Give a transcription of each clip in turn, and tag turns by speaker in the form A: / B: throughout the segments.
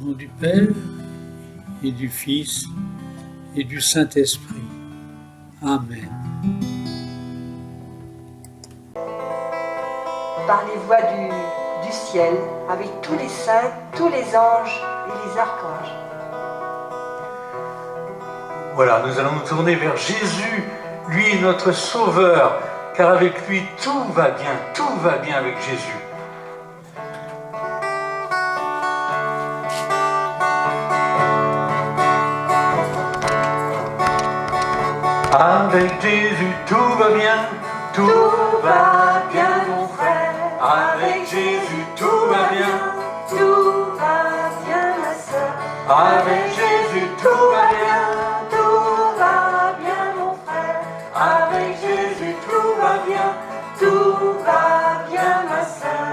A: nom du Père et du Fils et du Saint-Esprit. Amen.
B: Par les voix du ciel, avec tous les saints, tous les anges et les archanges.
C: Voilà, nous allons nous tourner vers Jésus, lui notre Sauveur, car avec lui tout va bien avec Jésus. Avec Jésus tout va bien
B: Mon frère.
C: Avec Jésus tout va bien,
B: Tout va bien ma sœur.
C: avec Jésus tout va bien,
B: Tout va bien mon frère.
C: avec Jésus tout va bien,
B: Tout va bien ma sœur.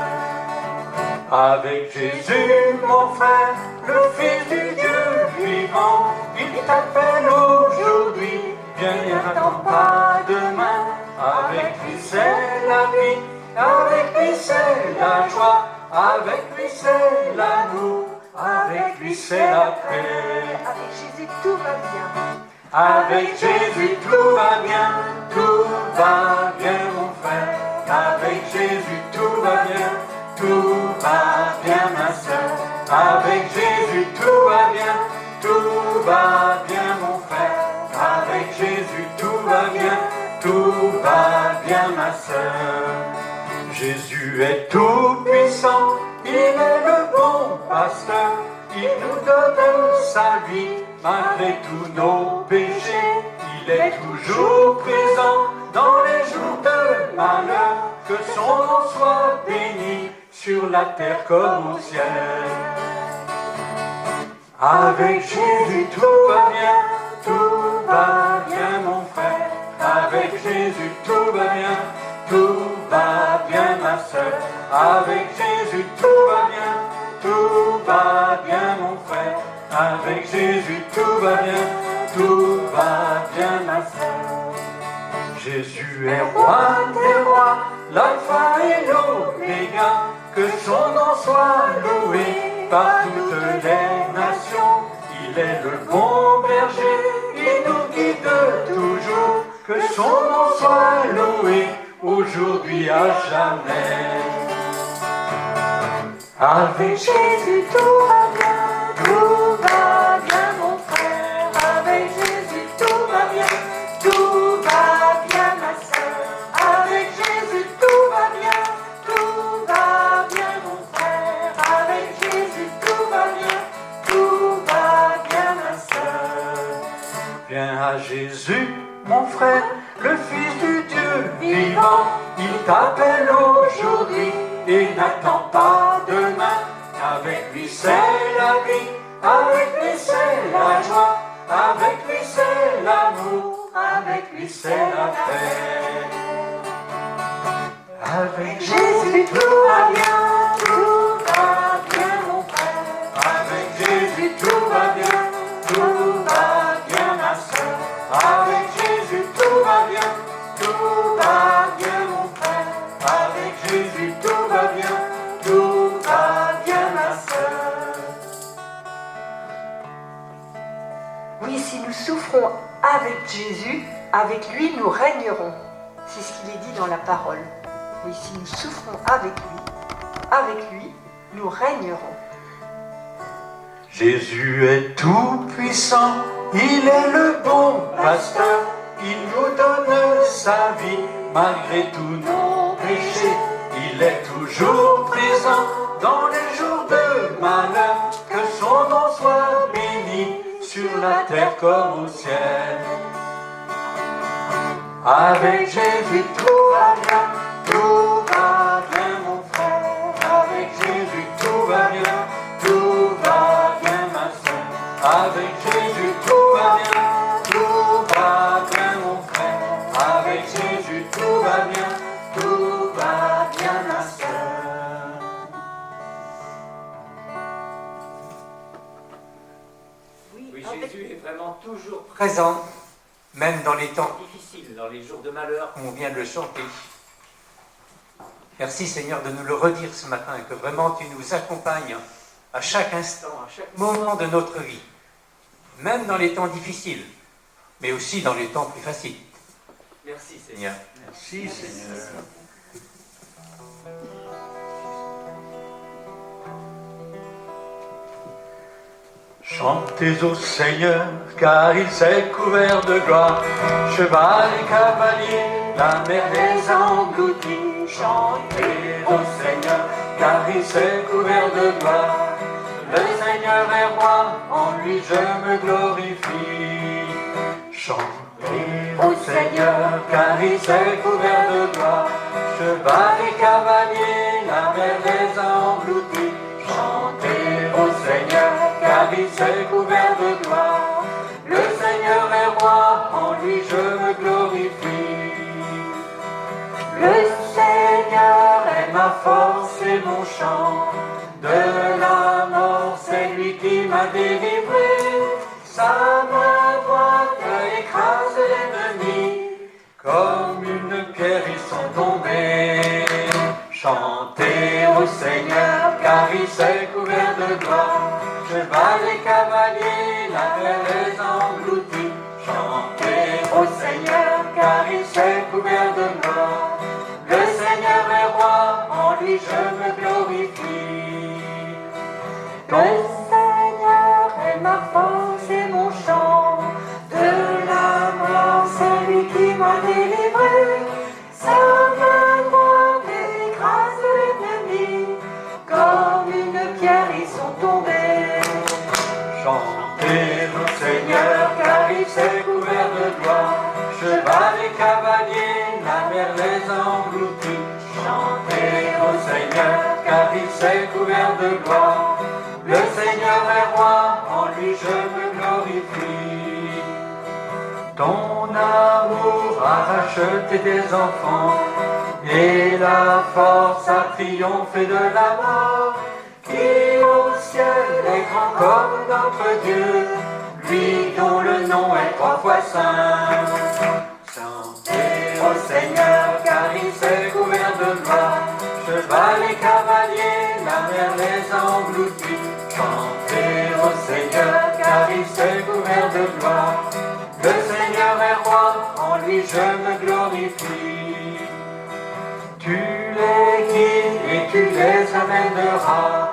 C: avec Jésus mon frère, le Fils du Dieu vivant, il t'appelle aujourd'hui, viens et n'attends pas demain, avec lui c'est la vie, avec lui c'est la joie, avec lui c'est l'amour, avec lui c'est la paix.
B: Avec Jésus tout va bien.
C: Avec Jésus tout va bien mon frère. Avec Jésus tout va bien ma sœur. Avec Jésus tout va bien mon frère. Avec Jésus tout va bien ma sœur. Jésus est tout puissant, il est le bon pasteur, il nous donne sa vie malgré tous nos péchés. Il est toujours présent dans les jours de malheur, que son nom soit béni sur la terre comme au ciel. Avec Jésus tout va bien mon frère. Avec Jésus tout va bien ma sœur. Avec Jésus tout va bien mon frère. Avec Jésus tout va bien ma sœur. Jésus est roi des rois, l'alpha et l'oméga, que son nom soit loué par toutes les nations. Il est le bon berger, il nous guide toujours, que son nom soit loué aujourd'hui à jamais. Avec
B: Jésus tout va bien mon frère. Avec Jésus tout va bien ma sœur. Avec Jésus tout va bien mon frère. Avec Jésus tout va bien ma sœur.
C: viens à Jésus, mon frère, le Fils du Dieu vivant. Il t'appelle aujourd'hui et n'attend pas demain. Avec lui c'est la vie, avec lui c'est la joie, avec lui c'est l'amour, avec lui c'est la paix. Avec Jésus tout va bien mon frère. Avec Jésus tout va bien ma sœur. Avec Jésus tout va bien mon frère. Avec Jésus tout va bien ma sœur.
B: Oui, si nous souffrons avec Jésus, avec lui nous régnerons. C'est ce qu'il est dit dans la parole. Oui, si nous souffrons avec lui nous régnerons.
C: Jésus est tout puissant, il est le bon pasteur, il nous donne sa vie malgré tous nos péchés. Il est toujours présent dans les jours de malheur, que son nom soit béni sur la terre comme au ciel. Avec Jésus tout va bien mon frère. Avec Jésus tout va bien ma sœur. Avec Jésus tout va bien mon frère. Avec Jésus tout va bien ma sœur.
D: Oui, Jésus est vraiment toujours présent, même dans les temps difficiles, dans les jours de malheur, comme on vient de le chanter. Merci Seigneur de nous le redire ce matin, et que vraiment tu nous accompagnes à chaque instant, à chaque moment de notre vie, même dans les temps difficiles, mais aussi dans les temps plus faciles. Merci Seigneur.
C: Merci Seigneur. Chantez au Seigneur, car il s'est couvert de gloire. Cheval et cavalier, la mer les a engloutis. Chantez au Seigneur, car il s'est couvert de gloire. Le Seigneur est roi, en lui je me glorifie. Chantez au Seigneur, car il s'est couvert de gloire. Cheval et cavalier, la mer les a engloutis. Chantez au Seigneur, car il s'est couvert de gloire. Le Seigneur est roi, en lui je me glorifie. Le Seigneur est ma force et mon chant. De la mort, c'est lui qui m'a délivré. Sa main droite écrase l'ennemi. Comme une pierre, ils sont tombés. Chantez au Seigneur, car il s'est couvert de gloire. Cheval et cavalier, la mer les a engloutis. Chantez au Seigneur, car il s'est couvert de gloire. Le Seigneur est roi, en lui je me glorifie. Le Seigneur est ma force et mon chant. De la mort, c'est lui qui m'a délivré. Sa main droite écrase l'ennemi. Comme une pierre, ils sont tombés. Chantez au Seigneur, car il s'est couvert de gloire. Cheval et cavalier, la mer les a engloutis. Chantez au Seigneur, car il s'est couvert de gloire. Le Seigneur est roi, en lui je me glorifie. Ton amour a racheté des enfants, et la force a triomphé de la mort. Qui au ciel est grand comme notre Dieu, lui dont le nom est 3 fois saint. Chantez au Seigneur, car il s'est couvert de gloire. Cheval et cavalier, la mer les a engloutis. Chantez au Seigneur, car il s'est couvert de gloire. Le Seigneur est roi, en lui je me glorifie. Tu les guides et tu les amèneras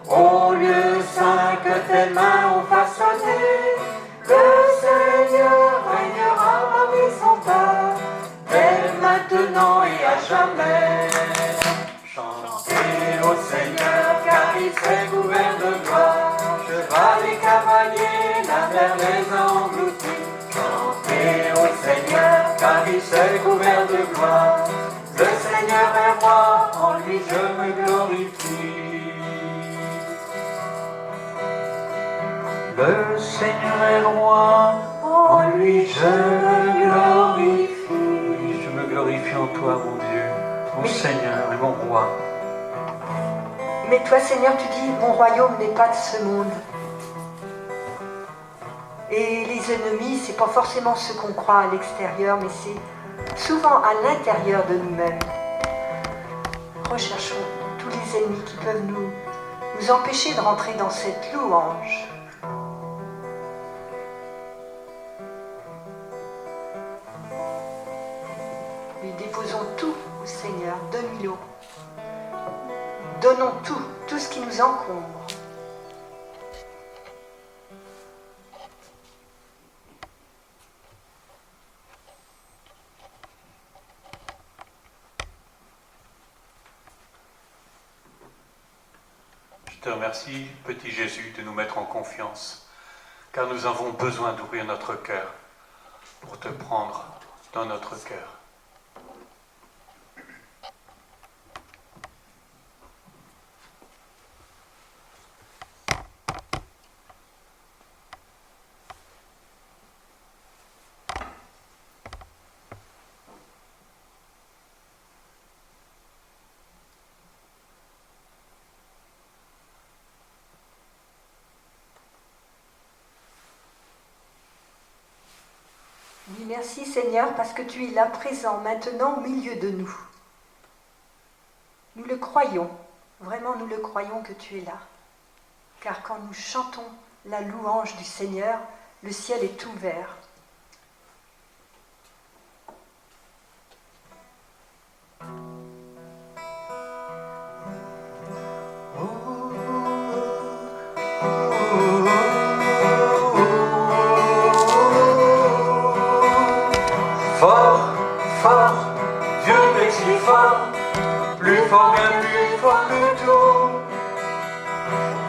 C: au lieu saint que tes mains ont façonné. Le Seigneur régnera parmi son peuple, dès maintenant et à jamais. Chantez au Seigneur, car il s'est couvert de gloire. Cheval et cavalier, la mer les a engloutis. Chantez au Seigneur, car il s'est couvert de gloire. Le Seigneur est roi, en lui je me glorifie. Le Seigneur est roi, en lui je me glorifie. Je me glorifie en toi, mon Dieu, mon Seigneur et mon roi.
B: Mais toi, Seigneur, tu dis, mon royaume n'est pas de ce monde. Et les ennemis, c'est pas forcément ce qu'on croit à l'extérieur, mais c'est souvent à l'intérieur de nous-mêmes. Recherchons tous les ennemis qui peuvent nous empêcher de rentrer dans cette louange. Lui déposons tout au Seigneur, donne-lui-le. Donnons tout ce qui nous encombre.
C: Je te remercie, petit Jésus, de nous mettre en confiance, car nous avons besoin d'ouvrir notre cœur pour te prendre dans notre cœur.
B: Oui, merci Seigneur, parce que tu es là présent maintenant au milieu de nous. Nous le croyons, vraiment nous le croyons que tu es là. car quand nous chantons la louange du Seigneur, le ciel est ouvert.
C: Fort, fort, Dieu est si fort, plus fort, bien plus fort que tout.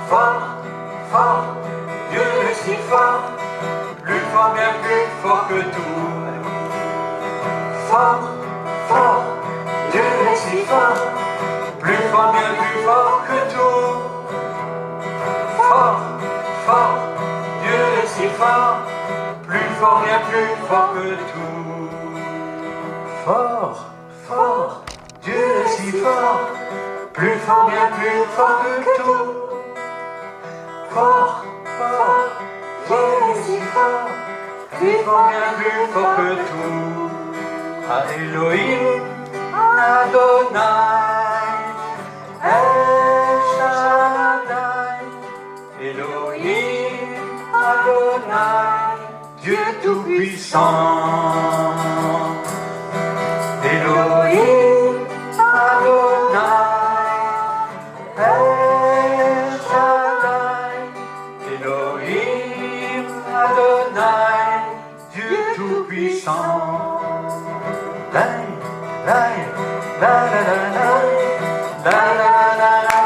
C: Fort, fort, Dieu est si fort, plus fort, bien plus fort que tout. Fort, fort, Dieu est si fort, plus fort, bien plus fort que tout. Fort, fort, Dieu est si fort, plus fort, bien plus fort que tout. Fort, fort, Dieu est si fort, plus fort, bien plus fort que tout. Fort, fort, Dieu est si fort, plus fort, bien plus fort que tout. Elohim, Adonai, El Shaddai. Elohim, Adonai, Dieu Tout-Puissant. Elohim, Adonai, El Shaddai. Elohim, Adonai, Dieu Tout-Puissant. La la la la la la la la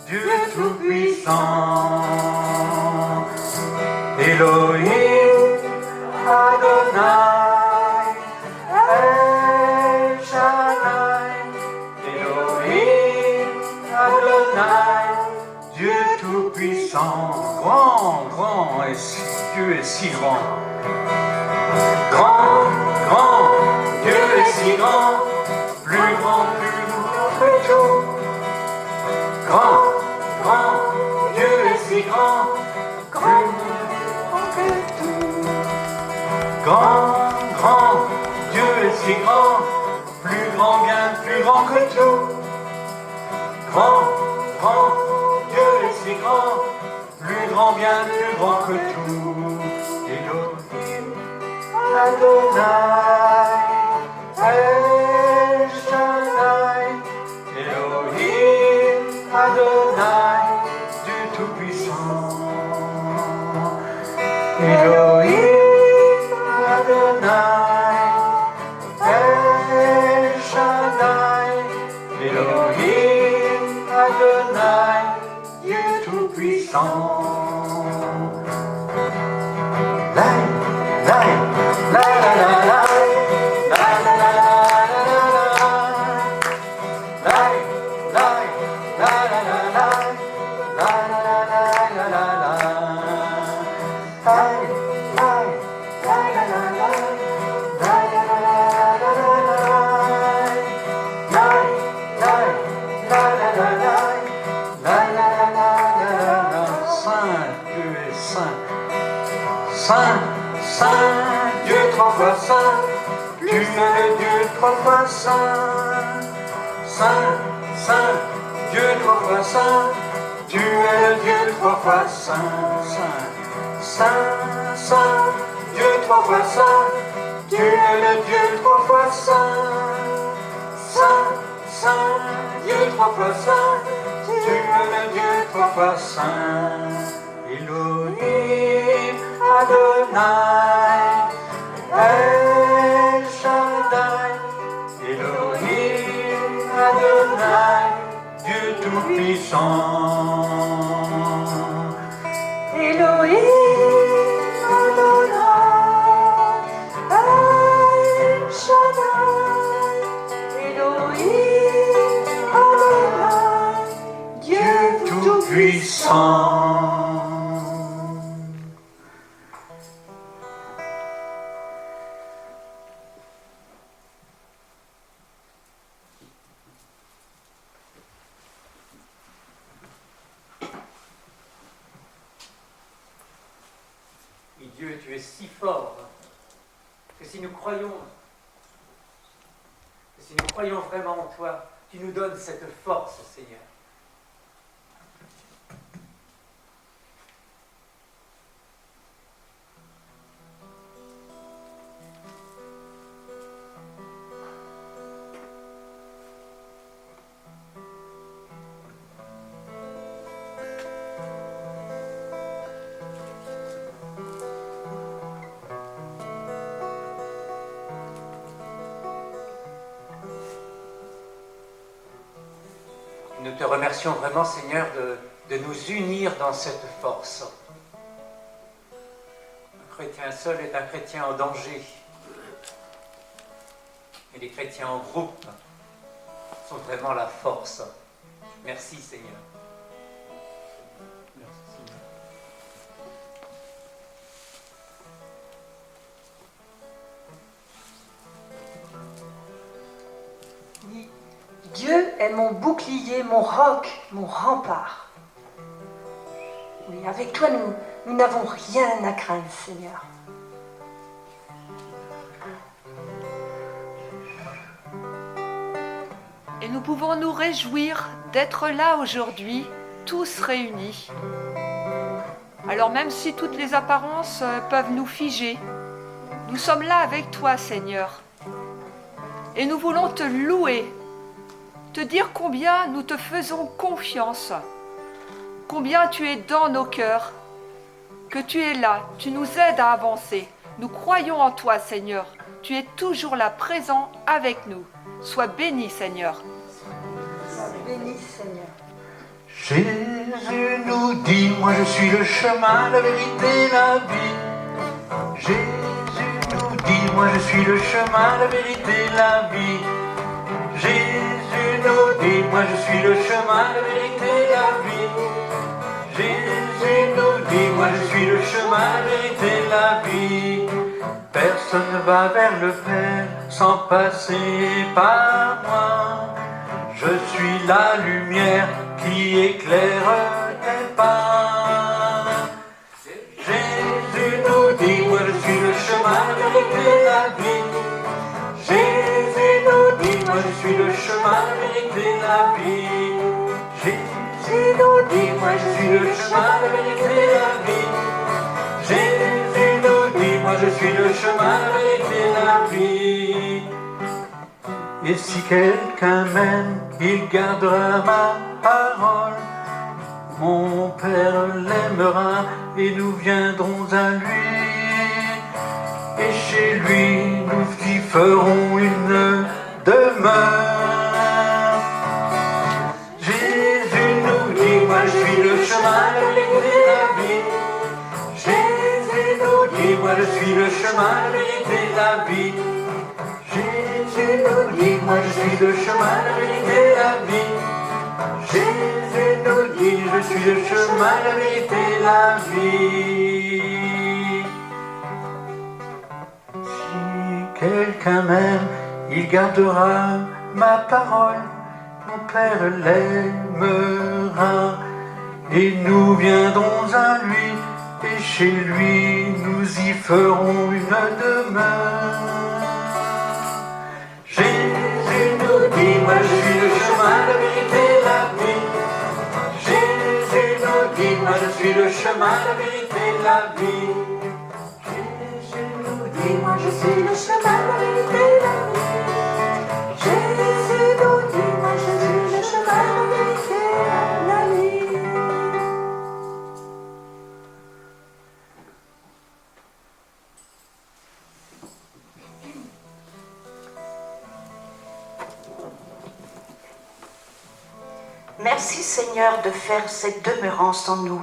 C: Dieu Tout-Puissant. Elohim, Adonai, El Shaddai. Elohim, Adonai, Dieu Tout-Puissant. Grand, grand, et Dieu est si grand. Grand, grand, Dieu est si grand, plus grand que tout. Grand, grand, Dieu est si grand, plus grand que tout. Grand, grand, Dieu est si grand, plus grand, bien plus grand que tout. Grand, grand, Dieu est si grand, plus grand, bien plus grand que tout. Elohim, Adonai, El Shaddai. Elohim, Adonai, Dieu Tout-Puissant. Elohim, Adonai, El Shaddai. Elohim, Adonai, Dieu Tout-Puissant. La la la la la la. Saint, Saint, Dieu trois fois saint, tu es le Dieu trois fois saint. Saint, Saint, Dieu trois fois saint, tu es le Dieu trois fois saint. Saint, Saint, Saint, Dieu trois fois saint, tu es le Dieu trois fois saint. Saint, Saint, Dieu trois fois saint, tu es le Dieu trois fois saint. Elohim, Adonai, El Shaddai. Elohim, Adonai, Dieu Tout-Puissant.
B: Elohim, Adonai, El Shaddai. Elohim,
D: Dieu, tu es si fort que si nous croyons vraiment en toi, tu nous donnes cette force, Seigneur. Nous te remercions vraiment, Seigneur, de nous unir dans cette force. Un chrétien seul est un chrétien en danger. Et les chrétiens en groupe sont vraiment la force. Merci, Seigneur. Merci, Seigneur.
B: Oui, Dieu est mon bouclier, mon roc, mon rempart. Oui, avec toi, nous n'avons rien à craindre, Seigneur.
E: Et nous pouvons nous réjouir d'être là aujourd'hui, tous réunis. Alors même si toutes les apparences peuvent nous figer, nous sommes là avec toi, Seigneur. Et nous voulons te louer, te dire combien nous te faisons confiance, combien tu es dans nos cœurs, que tu es là, tu nous aides à avancer. Nous croyons en toi, Seigneur. Tu es toujours là, présent avec nous. Sois béni, Seigneur.
B: Sois béni, Seigneur.
C: Jésus nous dit, moi je suis le chemin, la vérité, la vie. Jésus nous dit, moi je suis le chemin, la vérité, la vie. Jésus nous dit, moi je suis le chemin, la vérité, la vie. Jésus nous dit, moi je suis le chemin, la vérité, la vie. Personne ne va vers le Père sans passer par moi. Je suis la lumière qui éclaire tes pas. Jésus nous dit, moi je suis le chemin, la vérité, la vie. Jésus nous dit, moi je suis le chemin, la vérité, la vie. Jésus nous dit, moi je suis le chemin, la vérité, la vie. Jésus nous dit, moi je suis le chemin, la vérité, la vie. Et si quelqu'un m'aime, il gardera ma parole. Mon Père l'aimera et nous viendrons à lui. Et chez lui, nous y ferons une demeure. Jésus nous dit, moi je suis le chemin, la vérité, la vie. Jésus nous dit, moi je suis le chemin, la vérité, la vie. Jésus nous dit, moi je suis le chemin, la vérité, la vie. Jésus nous dit, je suis le chemin, la vérité, la vie. Si quelqu'un m'aime, il gardera ma parole. Mon Père l'aimera et nous viendrons à lui. Et chez lui, nous y ferons une demeure. Jésus nous dit, moi je suis le chemin, la vérité, la vie. Jésus nous dit, moi je suis le chemin, la vérité, la vie. Jésus nous dit, moi je suis le chemin, la vérité, la vie. Jésus nous dit, moi je suis le chemin, la vérité, la vie.
F: Merci Seigneur de faire cette demeurance en nous.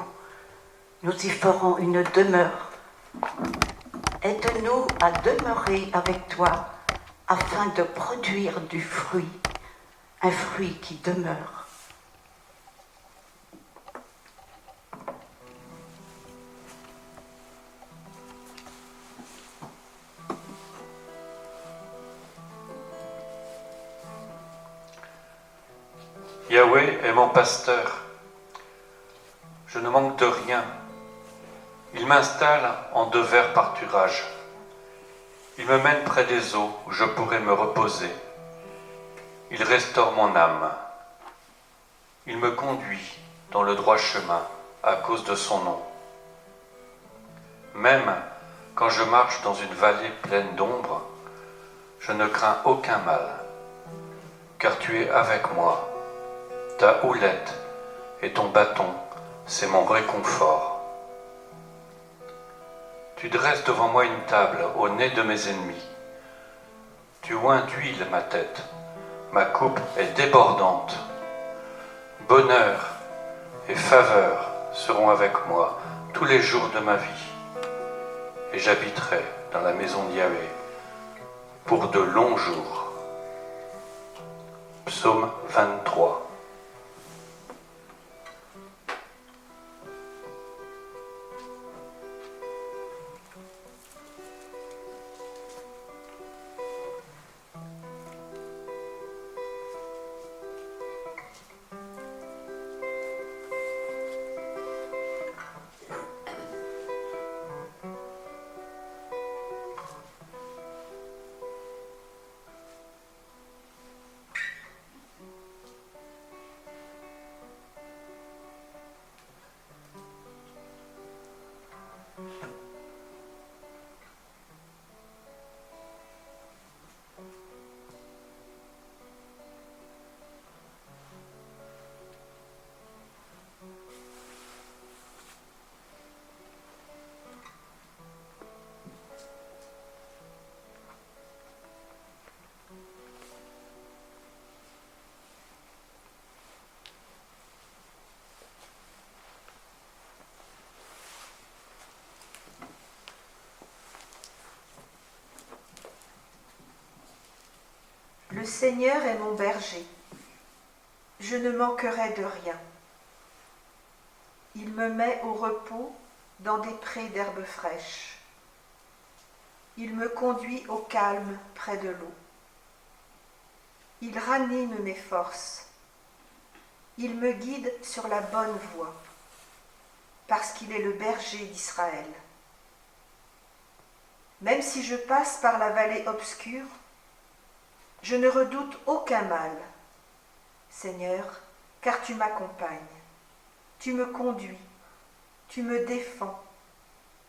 F: Nous y ferons une demeure. Aide-nous à demeurer avec toi afin de produire du fruit, un fruit qui demeure.
G: Yahweh est mon pasteur. Je ne manque de rien.
C: Il m'installe en 2 verts pâturages. Il me mène près des eaux où je pourrai me reposer. Il restaure mon âme. Il me conduit dans le droit chemin à cause de son nom. Même quand je marche dans une vallée pleine d'ombre, je ne crains aucun mal, car tu es avec moi. Ta houlette et ton bâton, c'est mon réconfort. Tu dresses devant moi une table au nez de mes ennemis. Tu oins d'huile ma tête, ma coupe est débordante. Bonheur et faveur seront avec moi tous les jours de ma vie, et j'habiterai dans la maison d'Yahvé pour de longs jours. Psaume 23.
B: Le Seigneur est mon berger. Je ne manquerai de rien. Il me met au repos dans des prés d'herbes fraîches. Il me conduit au calme près de l'eau. Il ranime mes forces. Il me guide sur la bonne voie, parce qu'il est le berger d'Israël. Même si je passe par la vallée obscure, je ne redoute aucun mal, Seigneur, car tu m'accompagnes. Tu me conduis, tu me défends.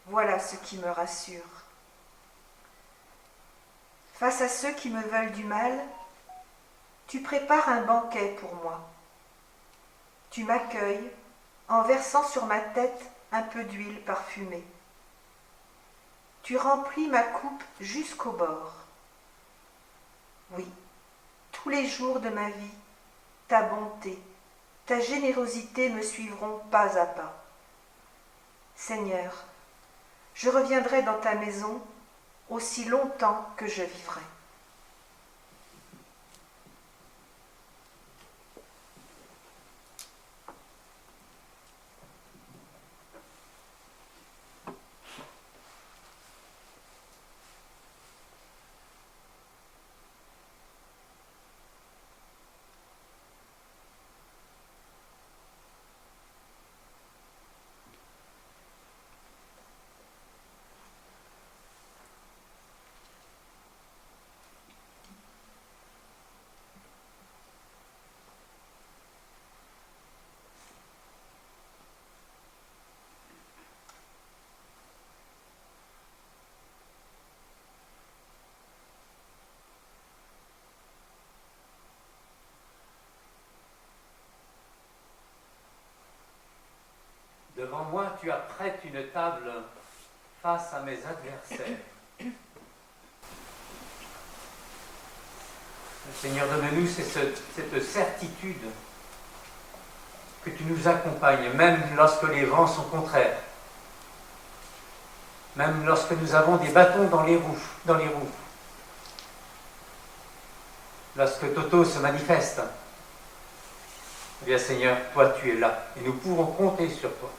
B: Voilà ce qui me rassure. Face à ceux qui me veulent du mal, tu prépares un banquet pour moi. Tu m'accueilles en versant sur ma tête un peu d'huile parfumée. Tu remplis ma coupe jusqu'au bord. Oui, tous les jours de ma vie, ta bonté, ta générosité me suivront pas à pas. Seigneur, je reviendrai dans ta maison aussi longtemps que je vivrai.
D: Devant moi, tu apprêtes une table face à mes adversaires. Seigneur, donne-nous cette certitude que tu nous accompagnes, même lorsque les vents sont contraires, même lorsque nous avons des bâtons dans les roues, lorsque Toto se manifeste. Eh bien, Seigneur, toi, tu es là, et nous pouvons compter sur toi.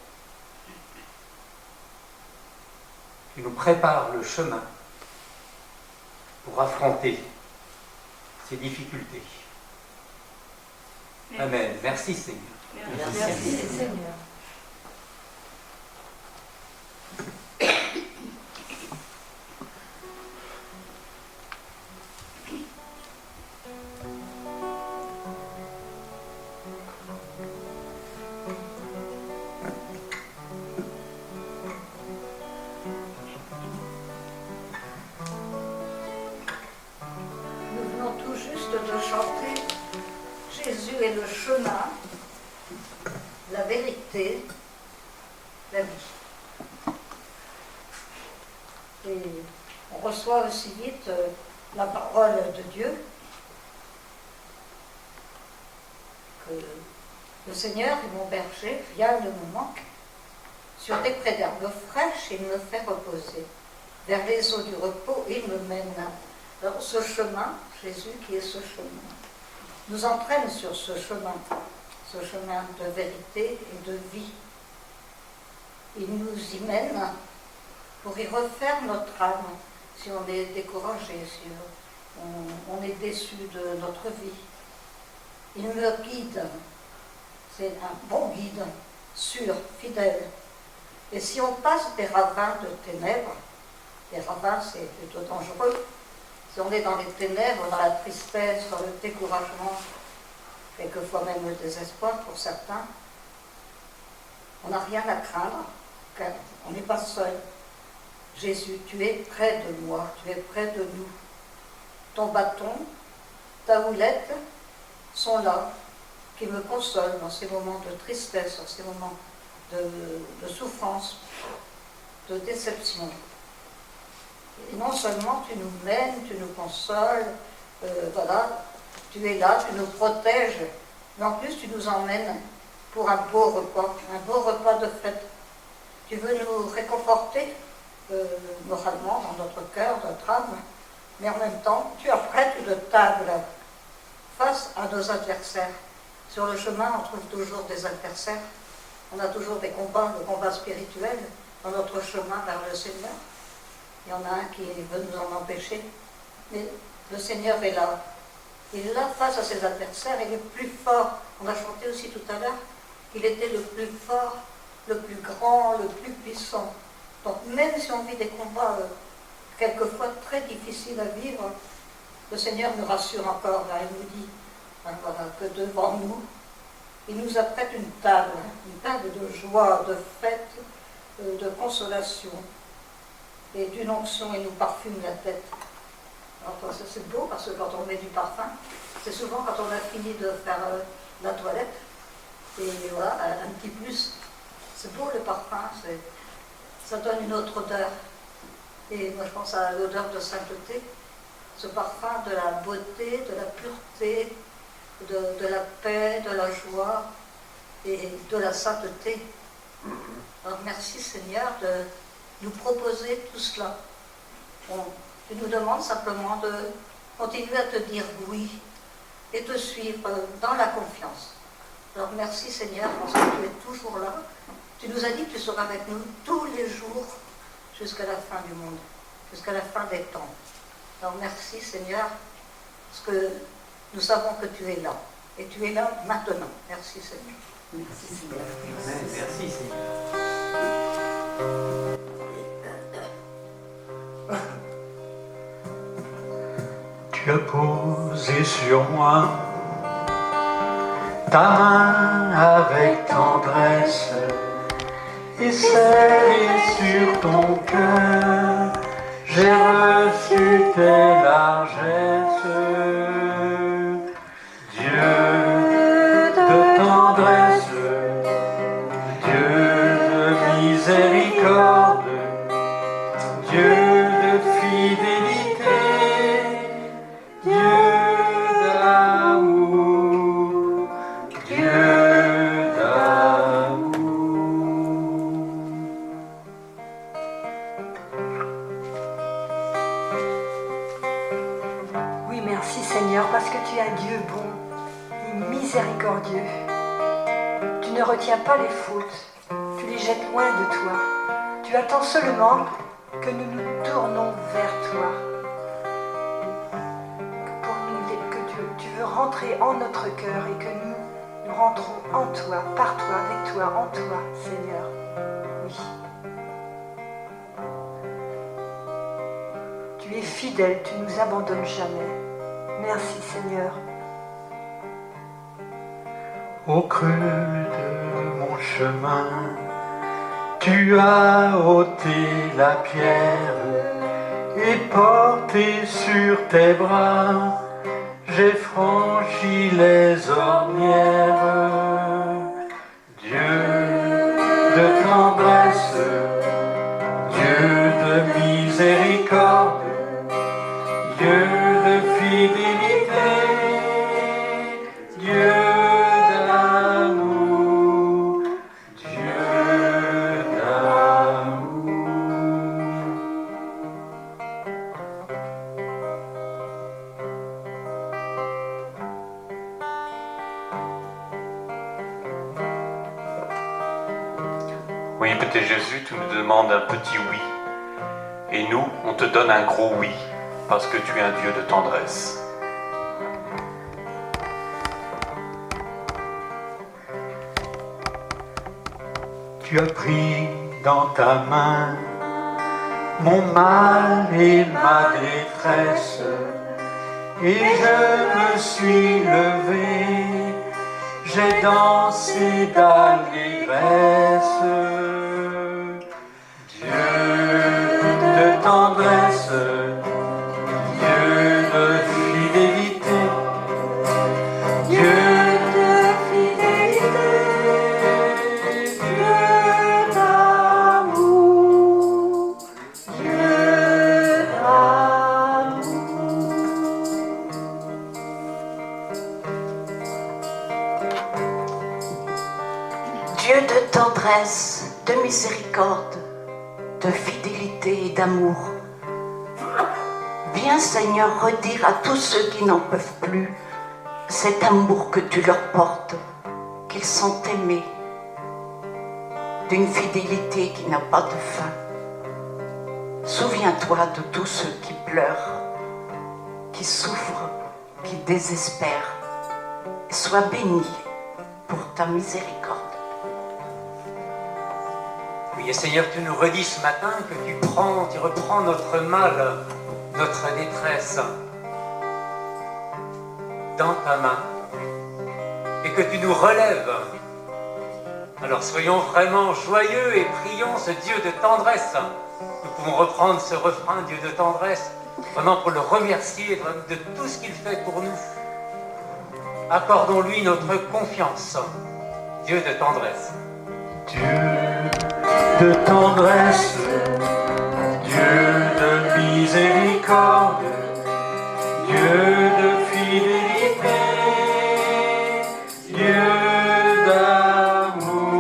D: Tu nous prépares le chemin pour affronter ces difficultés. Amen. Merci, Seigneur.
B: Merci, Seigneur.
G: juste de chanter Jésus est le chemin, la vérité, la vie. Et on reçoit aussi vite la parole de Dieu, que le Seigneur est mon berger, rien ne me manque. Sur des prés d'herbes fraîches, il me fait reposer. Vers les eaux du repos, il me mène. Alors ce chemin, Jésus qui est ce chemin, nous entraîne sur ce chemin de vérité et de vie. Il nous y mène pour y refaire notre âme, si on est découragé, si on est déçu de notre vie. Il me guide, c'est un bon guide, sûr, fidèle. Et si on passe des ravins de ténèbres, les ravins c'est plutôt dangereux, si on est dans les ténèbres, dans la tristesse, dans le découragement, quelquefois même le désespoir pour certains, on n'a rien à craindre, car on n'est pas seul. Jésus, tu es près de moi, tu es près de nous. Ton bâton, ta houlette sont là, qui me consolent dans ces moments de tristesse, dans ces moments de souffrance, de déception. Et non seulement tu nous mènes, tu nous consoles, voilà, tu es là, tu nous protèges, mais en plus tu nous emmènes pour un beau repas de fête. Tu veux nous réconforter moralement dans notre cœur, notre âme, mais en même temps tu apprêtes une table face à nos adversaires. Sur le chemin, on trouve toujours des adversaires, on a toujours des combats spirituels dans notre chemin vers le Seigneur. Il y en a un qui veut nous en empêcher, mais le Seigneur est là. Il est là face à ses adversaires, il est plus fort. On a chanté aussi tout à l'heure qu'il était le plus fort, le plus grand, le plus puissant. Donc même si on vit des combats quelquefois très difficiles à vivre, le Seigneur nous rassure encore. Là, il nous dit voilà, que devant nous, il nous apprête une table de joie, de fête, de consolation. Et d'une onction, il nous parfume la tête. Alors ça c'est beau parce que quand on met du parfum, c'est souvent quand on a fini de faire la toilette. Et voilà, un petit plus. C'est beau le parfum, ça donne une autre odeur. Et moi je pense à l'odeur de sainteté, ce parfum de la beauté, de la pureté, de la paix, de la joie et de la sainteté. Alors merci Seigneur de nous proposer tout cela. Tu nous demandes simplement de continuer à te dire oui et te suivre dans la confiance. Alors merci Seigneur parce que tu es toujours là. Tu nous as dit que tu seras avec nous tous les jours jusqu'à la fin du monde, jusqu'à la fin des temps. Alors merci Seigneur parce que nous savons que tu es là et tu es là maintenant. Merci Seigneur.
B: Merci Seigneur.
D: Amen. Merci Seigneur.
C: Tu as posé sur moi ta main avec tendresse et scellée sur ton cœur, j'ai reçu tes largesses. Dieu de tendresse, Dieu de miséricorde, Dieu de fidélité, Dieu d'amour, Dieu d'amour.
B: Oui, merci Seigneur, parce que tu es un Dieu bon et miséricordieux. Tu ne retiens pas les fautes, tu les jettes loin de toi. Tu attends seulement que nous nous tournons vers toi. Que tu veux rentrer en notre cœur et que nous rentrons en toi, par toi, avec toi, en toi, Seigneur. Oui. Tu es fidèle, tu ne nous abandonnes jamais. Merci Seigneur.
C: Au creux de mon chemin, tu as ôté la pierre et porté sur tes bras, j'ai franchi les ornières. Dieu de tendresse, Dieu de miséricorde, Dieu de fidélité, Dieu d'amour, Dieu d'amour.
H: Oui, petit Jésus, tu nous demandes un petit oui. Et nous, on te donne un gros oui, parce que tu es un Dieu de tendresse.
C: Tu as pris dans ta main mon mal et ma détresse, et je me suis levé, j'ai dansé d'allégresse. Dieu de tendresse, Dieu de fidélité, Dieu de fidélité, Dieu d'amour, Dieu d'amour.
F: Dieu de tendresse, de miséricorde, de fidélité et d'amour. Viens Seigneur redire à tous ceux qui n'en peuvent plus cet amour que tu leur portes, qu'ils sont aimés, d'une fidélité qui n'a pas de fin. Souviens-toi de tous ceux qui pleurent, qui souffrent, qui désespèrent, et sois béni pour ta miséricorde.
D: Oui, et Seigneur, tu nous redis ce matin que tu reprends notre mal, notre détresse dans ta main et que tu nous relèves. Alors soyons vraiment joyeux et prions ce Dieu de tendresse. Nous pouvons reprendre ce refrain, Dieu de tendresse, vraiment pour le remercier de tout ce qu'il fait pour nous. Accordons-lui notre confiance, Dieu de tendresse.
C: Dieu de tendresse, Dieu de miséricorde, Dieu de fidélité, Dieu d'amour,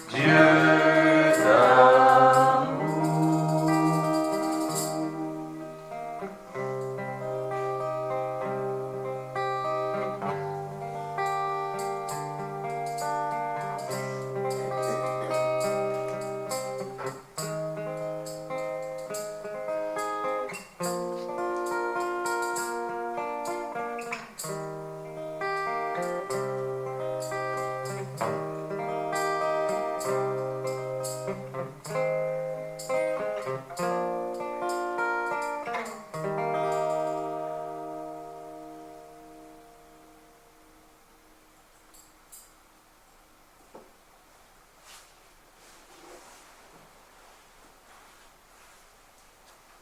C: Dieu d'amour.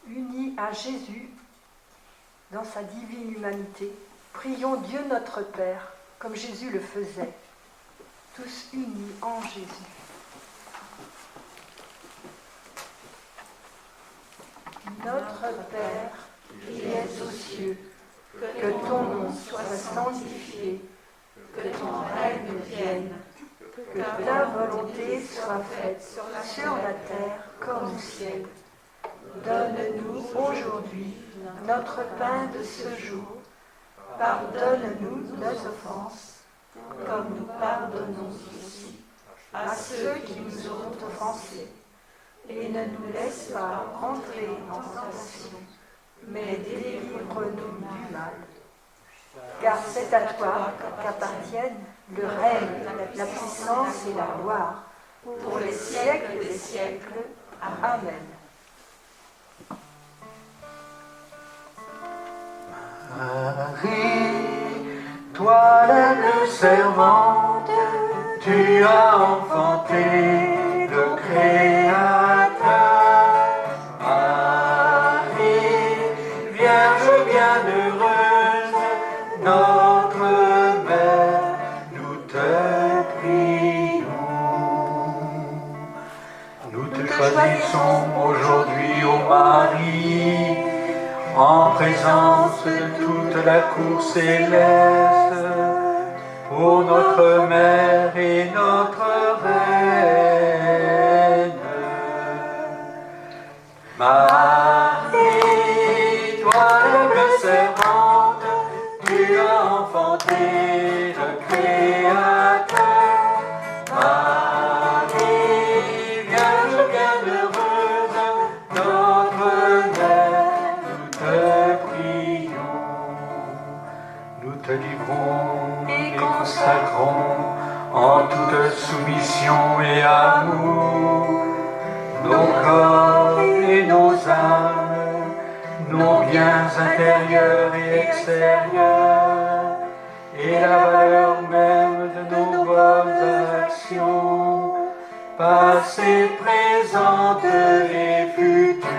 B: Unis à Jésus, dans sa divine humanité, prions Dieu notre Père, comme Jésus le faisait, tous unis en Jésus. Notre Père, qui es aux cieux, que ton nom soit sanctifié, que ton règne vienne, que ta volonté soit faite sur la terre comme au ciel. Donne-nous aujourd'hui notre pain de ce jour. Pardonne-nous nos offenses, comme nous pardonnons aussi à ceux qui nous ont offensés. Et ne nous laisse pas entrer en tentation, mais délivre-nous du mal. Car c'est à toi qu'appartiennent le règne, la puissance et la gloire, pour les siècles des siècles. Amen.
C: Marie, toi l'âme servante, tu as enfanté le Créateur. Marie, Vierge bienheureuse, notre Mère, nous te prions. Nous te choisissons aujourd'hui, ô Marie, en présence de toute la cour céleste, ô notre Mère et notre Reine. Marie, toi l'aigle servante, tu as enfanté le Créateur. Marie, Vierge bienheureuse, notre Mère, nous te prions. Nous te livrons et consacrons en toute soumission et amour nos corps et nos âmes, nos biens intérieurs et extérieurs, et la valeur même de nos bonnes actions, passées, présentes et futures.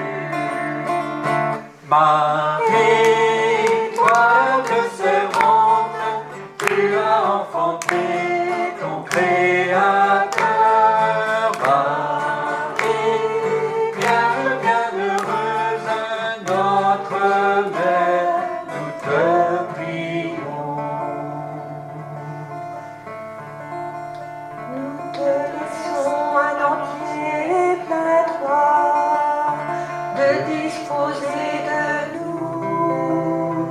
C: Marie, toi que servante, tu as enfanté ton Créateur. Marie, Vierge bienheureuse, notre Mère, nous te prions.
B: Nous te laissons un entier plein droit de disposer de nous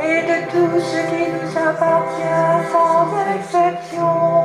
B: et de tout ce qui nous appartient sans exception.